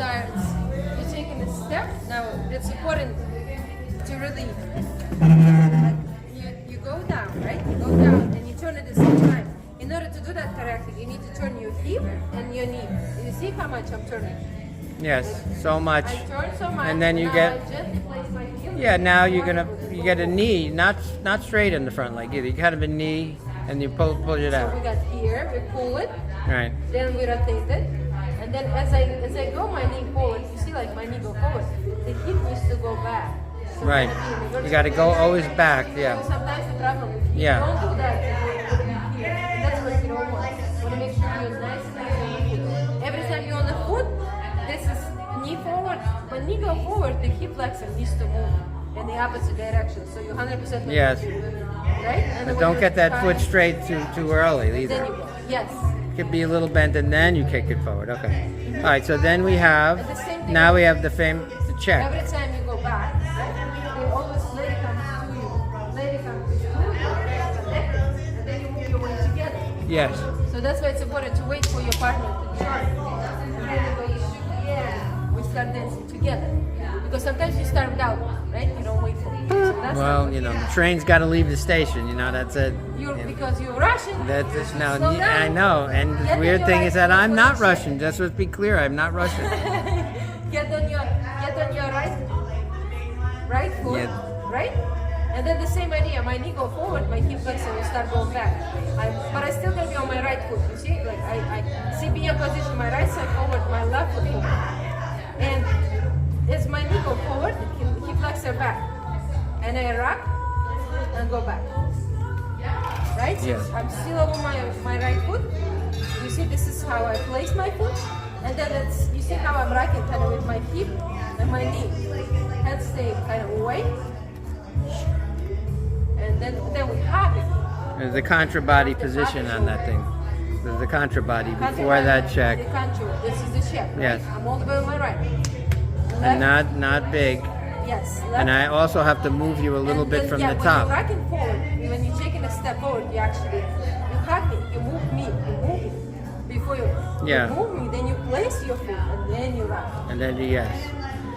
starts, you're taking a step. Now it's important to really, you go down, right? You go down and you turn at the same time. In order to do that correctly, you need to turn your hip and your knee. You see how much I'm turning? Yes, so much. I turn so much, and then you now get. I gently place my heel. Yeah, now you get a knee, not straight in the front leg either. You kind of a knee, and you pull it So out. we got here, we pull it, Right. then we rotate it, and then as I go my knee forward, you see like my knee go forward, the hip needs to go back. So Right. You got to go always back. So Yeah. sometimes the problem if you Yeah. don't do that, you're going to be here. And that's what you don't want. You want to make sure you're nice and easy on the foot. Every time you're on the foot, this is knee forward. When knee go forward, the hip flexor needs to move in the opposite direction. So you're 100% Yes. right? And But when don't you get that try- foot straight too early Then either. you go. Yes. Could be a little bent, and then you kick it forward. Okay. All right. So then we have. And the same thing- Now we have the check. Every time you go back, right? They always lady comes to you. Lady comes to you, connect, and then you move your way together. Yes. So that's why it's important to wait for your partner to join. And then you go, we start dancing together. Because sometimes you start without, right? You don't wait for it. So that's Well, you know, the train's got to leave the station. You know, that's it. because you're rushing. That's just now. Slow down. I know. And the Get on weird your thing right is that foot I'm for not the Russian. Just let's be clear, I'm not Russian. Get on your right foot, Yeah. right? And then the same idea, my knee go forward, my hip flexor will start going back. But I still gotta be on my right foot, you see? Like I see being position, my right side forward, my left foot forward. And as my knee go forward, hip flexor back. And I rock and go back. Right? So Yes. I'm still over my right foot. You see this is how I place my foot. And then you see how I'm rocking kind of with my hip and my knee. Hands stay kind of away. And then we hop it. There's a contra body position on that thing. There's a contra body before that check. The contra. This is the check. Right? Yes. I'm all the way on my right. And Left. not big. Yes. Left. And I also have to move you a little And bit then, from yeah, the when you're top. rocking forward, when you're taking a step forward, you hug me, you move me, you move me. Before you Yeah. move me, then you place your foot and then you rock. And then yes.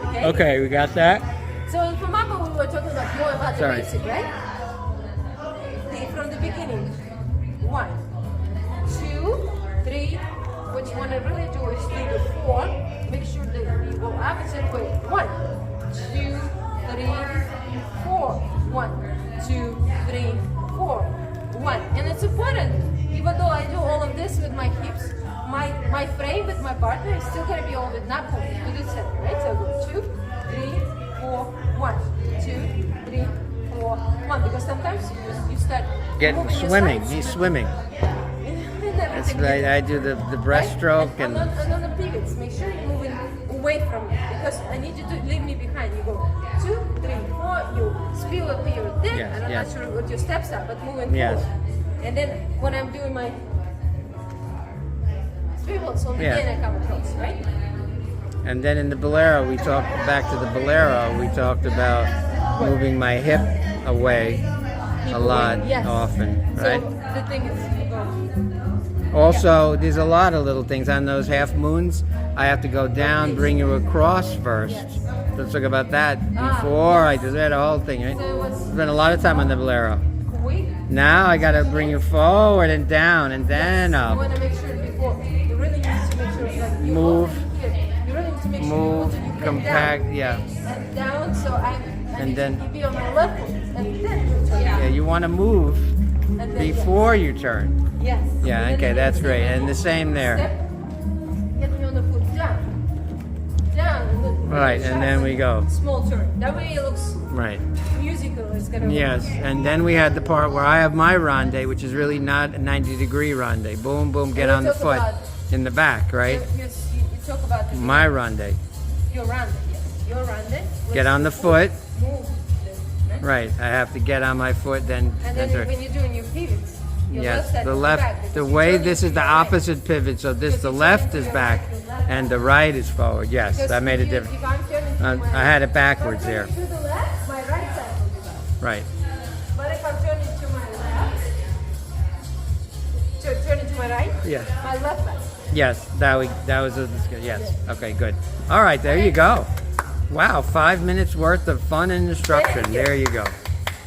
Okay? Okay, we got that. So in mambo we were talking about more about Sorry. the basic, right? From the beginning. 1, 2, 3. What you want to really do is do the 4. Make sure that you go opposite way. 1, 2, 3, 4. 1, 2, 3, 4. 1. And it's important, even though I do all of this with my hips, my frame with my partner is still gonna be all with not pulling to the center, right? So I go 2, 3, 4, 1, 2, 3, 4, 1. Because sometimes you start Getting moving your swimming. sides. He's swimming. And That's everything. right. I do the breaststroke and and on the pivots, make sure you're moving away from me because I need you to leave me behind. You go 2, 3, 4. You spill a pivot there, Yes, and I'm yes. not sure what your steps are, but moving Yes. forward. And then when I'm doing my spivels on the Yeah. end, I come across, right? and then in the bolero we talked back to the bolero. We talked about moving my hip away a lot, Yes. often, right? So the thing is, you go. Also, there's a lot of little things on those half moons. I have to go down, bring you across first. Yes. Let's talk about that before I do that whole thing. Right? So it was Spent a lot of time on the bolero. quick. Now I got to bring you forward and down and then You up. want to make sure before you really need to make sure like you Move. go here. You really need to make sure Move, you come compact, down. yeah. And down, so I And need then- you be on my left foot, and then you turn. Yeah, you want to move And then, before you turn. Yes. Yeah, And then okay, you that's step great. and And you the same there. Step, get me on the foot down, down, and then Right, and then we go. Small turn. That way it looks Right. musical. It's gonna. Yes, and then we had the part where I have my ronde, which is really not a 90-degree ronde. Boom, boom, get we on the talk foot about- in the back, right? Yes, you talk about the, My ronde. your rounded. Yes, your rounded. Get on the foot. Move. Then, Right, I have to get on my foot, then And then enter. when you're doing your pivots, your Yes, left side the is left, back, the because way you're this is the turning to your right. opposite pivot, so this, Because the you're left turning is to your back right, the left. and the right is forward. Yes, Because that made a if you- difference. If I'm turning to my I had it if backwards I'm there. turning to the left, my right side will be back. Right, But if I'm turning to my left, turning to my right, Yeah. my left side. Yes, that was a discussion. Yes. Okay, good. All right, there you go. Wow, 5 minutes worth of fun and instruction. Thank you. There you go.